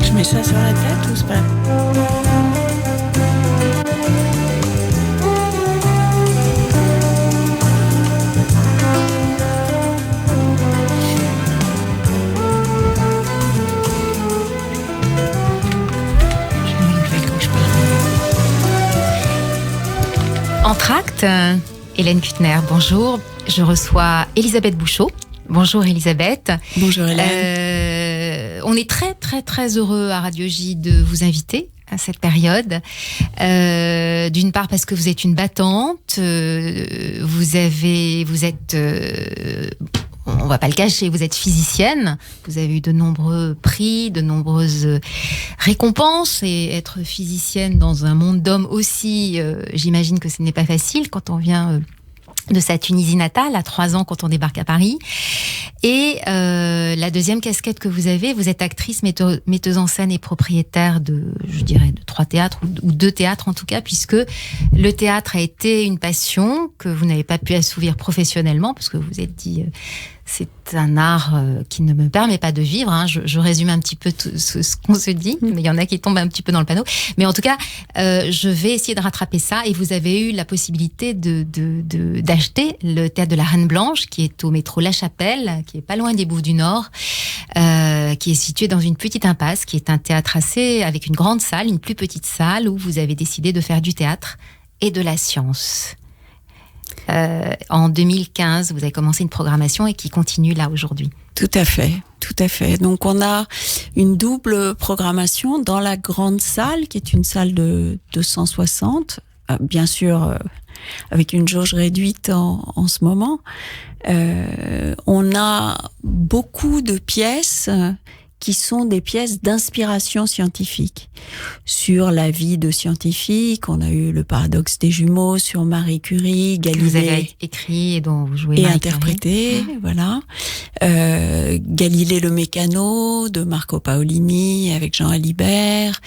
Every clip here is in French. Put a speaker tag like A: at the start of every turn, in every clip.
A: Je mets ça sur la tête ou c'est pas...
B: Entr'acte, Hélène Kuttner, bonjour. Je reçois Elisabeth Bouchot. Bonjour Elisabeth.
A: Bonjour Hélène.
B: On est très très très heureux à Radio J de vous inviter à cette période. D'une part parce que vous êtes une battante, vous êtes... on ne va pas le cacher, vous êtes physicienne, vous avez eu de nombreux prix, de nombreuses récompenses, et être physicienne dans un monde d'hommes aussi, j'imagine que ce n'est pas facile quand on vient de sa Tunisie natale, à 3 ans quand on débarque à Paris. Et la deuxième casquette que vous avez, vous êtes actrice, metteuse en scène et propriétaire de 3 théâtres, ou 2 théâtres en tout cas, puisque le théâtre a été une passion que vous n'avez pas pu assouvir professionnellement, parce que vous vous êtes dit... c'est un art qui ne me permet pas de vivre. Hein. Je résume un petit peu tout ce qu'on se dit, mais il y en a qui tombent un petit peu dans le panneau. Mais en tout cas, je vais essayer de rattraper ça. Et vous avez eu la possibilité d'acheter le théâtre de la Reine Blanche, qui est au métro La Chapelle, qui est pas loin des Bouffes du Nord, qui est situé dans une petite impasse, qui est un théâtre avec une grande salle, une plus petite salle, où vous avez décidé de faire du théâtre et de la science. En 2015, vous avez commencé une programmation et qui continue là aujourd'hui.
A: Tout à fait, tout à fait. Donc on a une double programmation dans la grande salle, qui est une salle de 260, bien sûr avec une jauge réduite en ce moment. On a beaucoup de pièces qui sont des pièces d'inspiration scientifique. Sur la vie de scientifiques, on a eu le paradoxe des jumeaux, sur Marie Curie, Galilée.
B: Vous avez écrit et dont vous jouez
A: et
B: Marie
A: interprété,
B: Curie.
A: Voilà. Galilée le mécano, de Marco Paolini, avec Jean Alibert.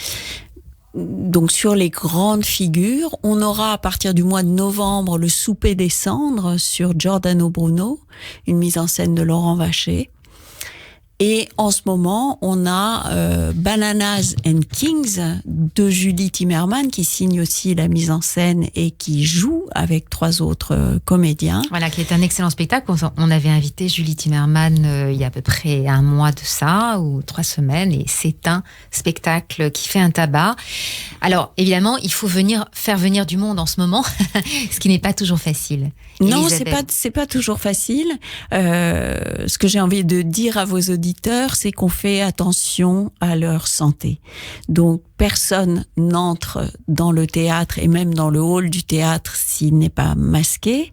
A: Donc sur les grandes figures, on aura à partir du mois de novembre le souper des cendres sur Giordano Bruno, une mise en scène de Laurent Vacher. Et en ce moment, on a Bananas and Kings de Julie Timmerman, qui signe aussi la mise en scène et qui joue avec 3 autres comédiens.
B: Voilà, qui est un excellent spectacle. On avait invité Julie Timmerman il y a à peu près 1 mois de ça, ou 3 semaines, et c'est un spectacle qui fait un tabac. Alors, évidemment, il faut faire venir du monde en ce moment, ce qui n'est pas toujours facile.
A: Non,
B: Elisabeth.
A: c'est pas toujours facile. Ce que j'ai envie de dire à vos auditeurs, c'est qu'on fait attention à leur santé. Donc, personne n'entre dans le théâtre et même dans le hall du théâtre s'il n'est pas masqué.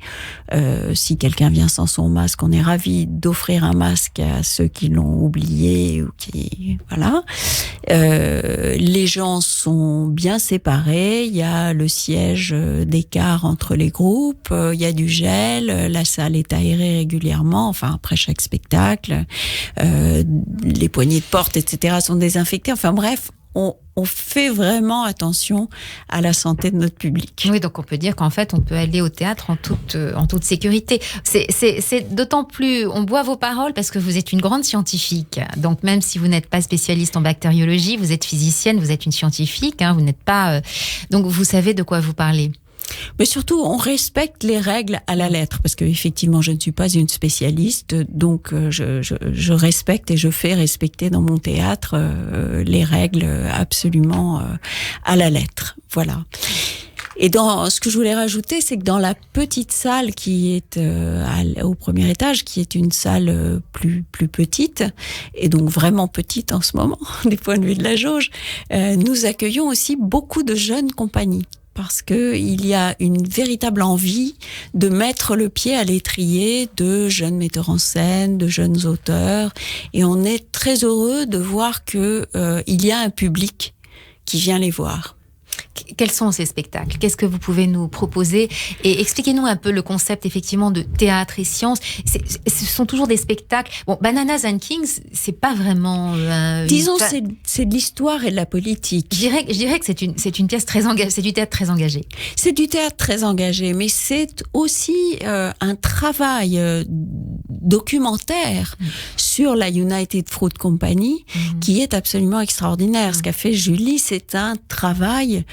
A: Si quelqu'un vient sans son masque, on est ravi d'offrir un masque à ceux qui l'ont oublié ou qui... Voilà. Les gens sont bien séparés. Il y a le siège d'écart entre les groupes. Il y a du gel. La salle est aérée régulièrement. Enfin, après chaque spectacle. Les poignées de porte, etc. sont désinfectées. Enfin bref, on fait vraiment attention à la santé de notre public.
B: Oui, donc on peut dire qu'en fait, on peut aller au théâtre en toute sécurité. C'est d'autant plus... On boit vos paroles parce que vous êtes une grande scientifique. Donc même si vous n'êtes pas spécialiste en bactériologie, vous êtes physicienne, vous êtes une scientifique. Vous n'êtes pas... donc vous savez de quoi vous parlez.
A: Mais surtout, on respecte les règles à la lettre, parce que effectivement, je ne suis pas une spécialiste, donc je respecte et je fais respecter dans mon théâtre les règles absolument à la lettre. Voilà. Et ce que je voulais rajouter, c'est que dans la petite salle qui est au premier étage, qui est une salle plus petite, et donc vraiment petite en ce moment, du point de vue de la jauge, nous accueillons aussi beaucoup de jeunes compagnies. Parce que il y a une véritable envie de mettre le pied à l'étrier de jeunes metteurs en scène, de jeunes auteurs, et on est très heureux de voir que il y a un public qui vient les voir.
B: quels sont ces spectacles? Qu'est-ce que vous pouvez nous proposer? Et expliquez-nous un peu le concept, effectivement, de théâtre et sciences. Ce sont toujours des spectacles. Bon, Bananas and Kings, c'est pas vraiment...
A: Disons, c'est de l'histoire et de la politique.
B: Je dirais que c'est une pièce très engagée, c'est du théâtre très engagé.
A: C'est du théâtre très engagé, mais c'est aussi un travail documentaire sur la United Fruit Company qui est absolument extraordinaire. Ce qu'a fait Julie, c'est un travail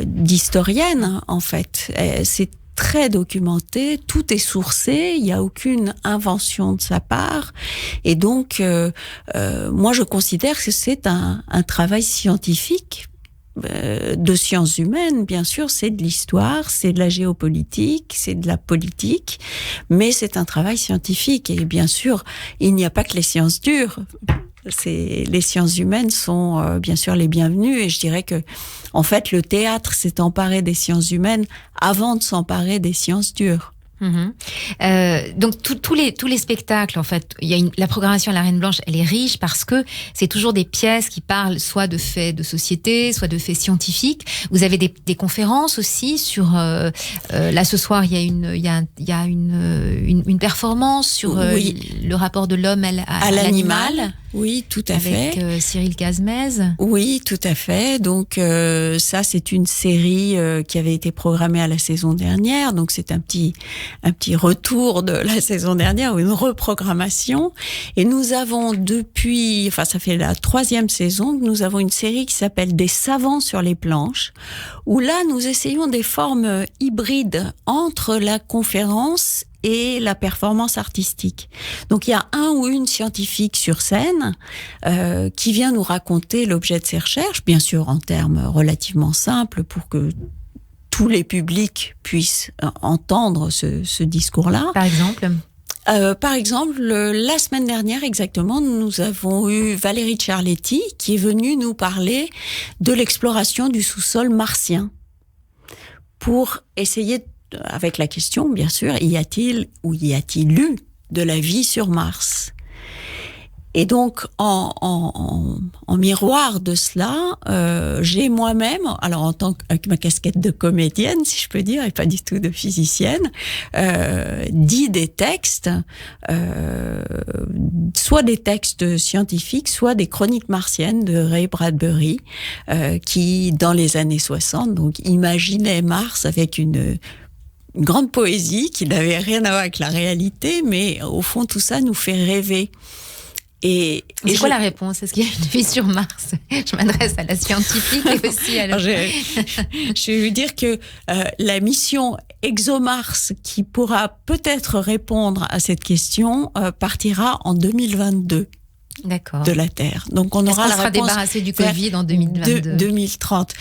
A: d'historienne, en fait. C'est très documenté, tout est sourcé, il n'y a aucune invention de sa part. Et donc, moi, je considère que c'est un travail scientifique, de sciences humaines, bien sûr, c'est de l'histoire, c'est de la géopolitique, c'est de la politique, mais c'est un travail scientifique. Et bien sûr, il n'y a pas que les sciences dures. Les sciences humaines sont bien sûr les bienvenues, et je dirais que, en fait, le théâtre s'est emparé des sciences humaines avant de s'emparer des sciences dures.
B: Donc tous les spectacles, en fait, la programmation à la Reine Blanche, elle est riche parce que c'est toujours des pièces qui parlent soit de faits de société, soit de faits scientifiques. Vous avez des conférences aussi sur là ce soir il y a une performance sur le rapport de l'homme à l'animal.
A: Oui, tout à fait.
B: Avec Cyril Cazmez.
A: Oui, tout à fait. Donc ça, c'est une série qui avait été programmée à la saison dernière. Donc c'est un petit retour de la saison dernière, ou une reprogrammation. Et nous avons ça fait la 3e saison, nous avons une série qui s'appelle Des savants sur les planches, où là, nous essayons des formes hybrides entre la conférence et la performance artistique. Donc il y a un ou une scientifique sur scène qui vient nous raconter l'objet de ses recherches, bien sûr en termes relativement simples pour que tous les publics puissent entendre ce discours-là. Par exemple, la semaine dernière exactement, nous avons eu Valérie Ciarletti qui est venue nous parler de l'exploration du sous-sol martien pour essayer, avec la question, bien sûr, y a-t-il eu de la vie sur Mars ? Et donc, en miroir de cela, j'ai moi-même, alors avec ma casquette de comédienne, si je peux dire, et pas du tout de physicienne, dit des textes, soit des textes scientifiques, soit des chroniques martiennes de Ray Bradbury, qui, dans les années 60, donc, imaginait Mars avec une grande poésie qui n'avait rien à voir avec la réalité, mais au fond, tout ça nous fait rêver.
B: Et c'est quoi la réponse? Est-ce qu'il y a une vie sur Mars? Je m'adresse à la scientifique et aussi à
A: je vais vous dire que la mission ExoMars, qui pourra peut-être répondre à cette question, partira en 2022.
B: D'accord.
A: De la Terre. Donc on aura la réponse.
B: Sera débarrassé du Covid en 2022.
A: 2030.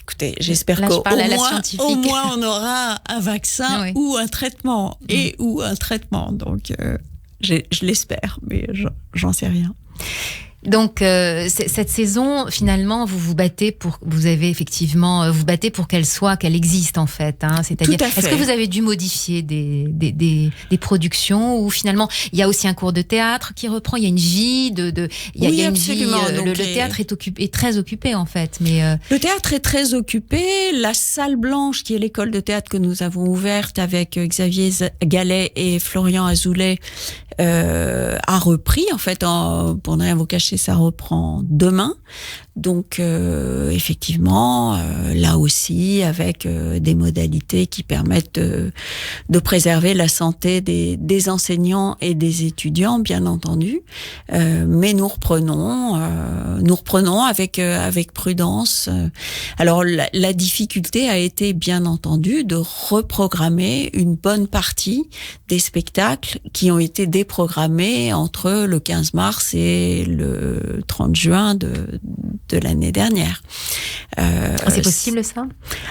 A: Écoutez, j'espère qu'au moins on aura un vaccin ou un traitement ou un traitement. Donc je l'espère, mais j'en sais rien.
B: Donc cette saison, finalement, vous battez pour qu'elle existe en fait. Hein, c'est-à-dire, est-ce que vous avez dû modifier des productions, ou finalement il y a aussi un cours de théâtre qui reprend, il y a une vie il y a une
A: absolument.
B: Vie, le théâtre est très occupé en fait. Mais
A: le théâtre est très occupé. La salle blanche, qui est l'école de théâtre que nous avons ouverte avec Xavier Gallet et Florian Azoulay, a repris en fait. Pour ne rien vous cacher, ça reprend demain. Donc effectivement, là aussi avec des modalités qui permettent de préserver la santé des enseignants et des étudiants, bien entendu. Mais nous reprenons avec prudence. Alors la difficulté a été, bien entendu, de reprogrammer une bonne partie des spectacles qui ont été déprogrammés entre le 15 mars et le 30 juin de l'année dernière.
B: C'est possible, ça?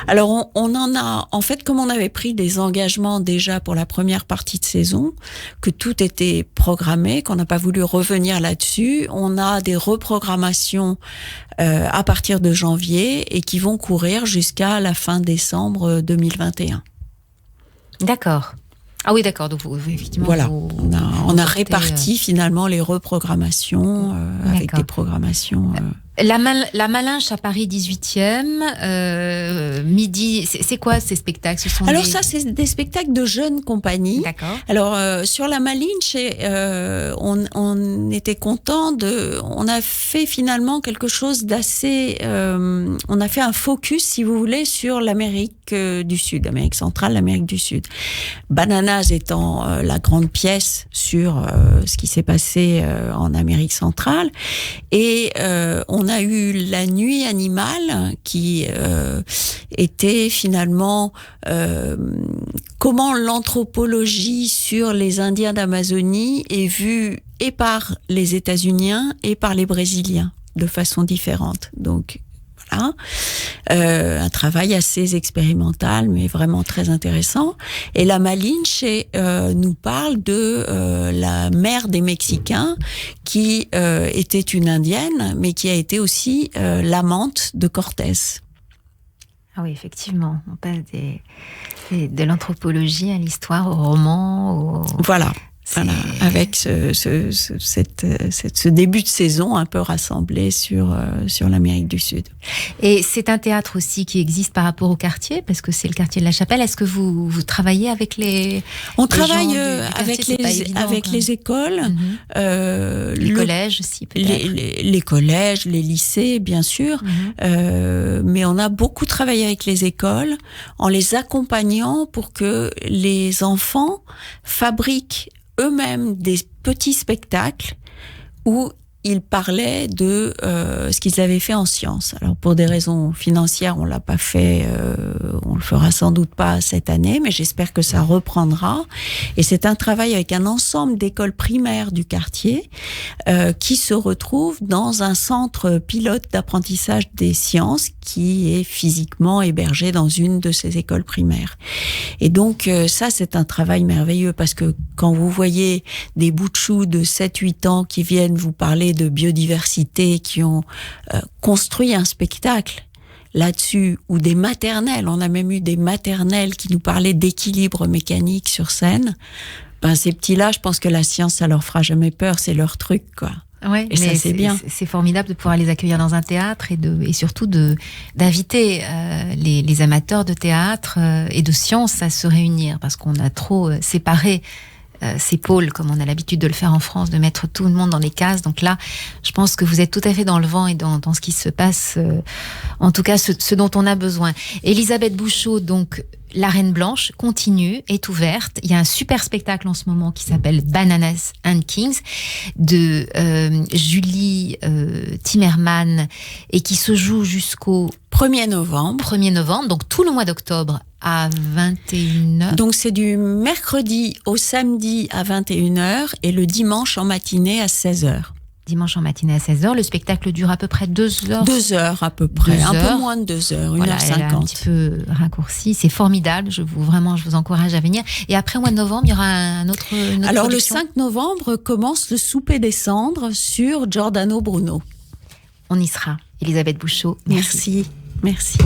A: Alors, on en a, en fait, comme on avait pris des engagements déjà pour la première partie de saison, que tout était programmé, qu'on n'a pas voulu revenir là-dessus, on a des reprogrammations à partir de janvier et qui vont courir jusqu'à la fin décembre 2021.
B: D'accord. Ah oui, d'accord. Donc, effectivement,
A: voilà. On a réparti finalement les reprogrammations avec des programmations.
B: La Malinche à Paris 18e, midi, c'est quoi ces spectacles?
A: Alors ça, c'est des spectacles de jeunes compagnies.
B: D'accord.
A: Alors sur la Malinche, on était content on a fait finalement quelque chose d'assez, on a fait un focus, si vous voulez, sur l'Amérique du Sud, l'Amérique centrale, l'Amérique du Sud. Bananas étant la grande pièce sur ce qui s'est passé en Amérique centrale, et on a eu la nuit animale qui était finalement comment l'anthropologie sur les Indiens d'Amazonie est vue et par les États-Uniens et par les Brésiliens de façon différente. Donc voilà, un travail assez expérimental, mais vraiment très intéressant. Et la Malinche nous parle de la mère des Mexicains, qui était une Indienne, mais qui a été aussi l'amante de Cortés.
B: Ah oui, effectivement, on passe de l'anthropologie à l'histoire, au roman.
A: Voilà. Voilà, avec ce début de saison un peu rassemblé sur l'Amérique du Sud.
B: Et c'est un théâtre aussi qui existe par rapport au quartier, parce que c'est le quartier de la Chapelle. Est-ce que vous travaillez avec les
A: On travaille avec les écoles,
B: les collèges aussi peut-être.
A: Les collèges, les lycées, bien sûr. Mais on a beaucoup travaillé avec les écoles en les accompagnant pour que les enfants fabriquent eux-mêmes des petits spectacles où ils parlaient de ce qu'ils avaient fait en sciences. Alors pour des raisons financières, on l'a pas fait, on le fera sans doute pas cette année, mais j'espère que ça reprendra. Et c'est un travail avec un ensemble d'écoles primaires du quartier qui se retrouvent dans un centre pilote d'apprentissage des sciences qui est physiquement hébergé dans une de ces écoles primaires. Et donc ça, c'est un travail merveilleux, parce que quand vous voyez des bouts de choux de 7-8 ans qui viennent vous parler de biodiversité, qui ont construit un spectacle là-dessus, ou des maternelles, on a même eu des maternelles qui nous parlaient d'équilibre mécanique sur scène, ben ces petits-là, je pense que la science, ça leur fera jamais peur, c'est leur truc, quoi.
B: Ouais, et ça, c'est bien. C'est formidable de pouvoir les accueillir dans un théâtre et surtout d'inviter les amateurs de théâtre et de science à se réunir, parce qu'on a trop séparé ces pôles, comme on a l'habitude de le faire en France, de mettre tout le monde dans les cases. Donc là, je pense que vous êtes tout à fait dans le vent et dans ce qui se passe, en tout cas ce dont on a besoin. Elisabeth Bouchot, donc La Reine Blanche continue, est ouverte. Il y a un super spectacle en ce moment qui s'appelle Bananas and Kings de Julie Timmerman et qui se joue jusqu'au
A: 1er novembre.
B: 1er novembre, donc tout le mois d'octobre à 21h.
A: Donc c'est du mercredi au samedi à 21h et le dimanche en matinée à 16h.
B: Dimanche en matinée à 16h. Le spectacle dure à peu près 2 heures.
A: 2 heures à peu près, un peu moins de 2 heures, 1h50.
B: Un petit peu raccourci, c'est formidable, je vous encourage à venir. Et après, au mois de novembre, il y aura une autre
A: Alors
B: production.
A: Le 5 novembre commence le souper des cendres sur Giordano Bruno.
B: On y sera. Elisabeth Bouchot,
A: merci. Merci.